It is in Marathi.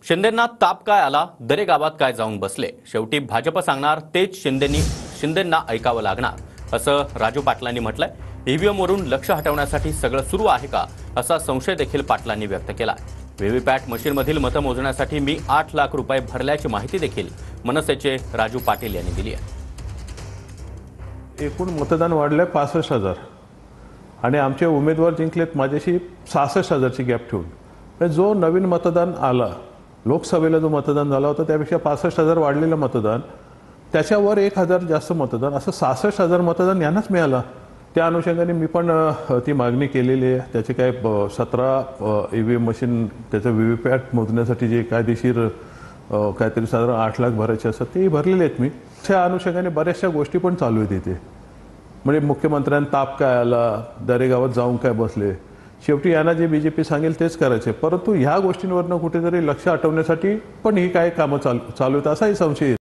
शिंदेंना ताप काय आला, दरे गावात काय जाऊन बसले, शेवटी भाजप सांगणार तेच शिंदेंना ऐकावं लागणार असं राजू पाटलांनी म्हटलंय। ईव्हीएमवरून लक्ष हटवण्यासाठी सगळं सुरू आहे का असा संशय देखील पाटलांनी व्यक्त केला। व्हीव्हीपॅट मशीनमधील मतं मोजण्यासाठी मी 8 लाख रुपये भरल्याची माहिती देखील मनसेचे राजू पाटील यांनी दिली आहे। एकूण मतदान वाढले 65,000 आणि आमचे उमेदवार जिंकलेत माझ्याशी 66,000ची गॅप ठेवून। जो नवीन मतदान आला, लोकसभेला जो मतदान झाला होता त्यापेक्षा 65,000 वाढलेलं मतदान, त्याच्यावर 1,000 जास्त मतदान, असं 66,000 मतदान यांनाच मिळालं। त्या अनुषंगाने मी पण ती मागणी केलेली आहे। त्याचे काय 17 ईव्हीएम मशीन त्याचं व्हीव्हीपॅट मोजण्यासाठी जे कायदेशीर काहीतरी साधारण 8 लाख भरायचे असतात ते भरलेले आहेत मी। त्या अनुषंगाने बऱ्याचशा गोष्टी पण चालू आहेत इथे, म्हणजे मुख्यमंत्र्यांना ताप काय आला, दरेगावात जाऊन काय बसले, शेवटी यांना जे बीजेपी सांगेल तेच करायचे। परंतु ह्या गोष्टींवरनं कुठेतरी लक्ष हटवण्यासाठी पण ही काय कामं चालू आहेत असाही संशय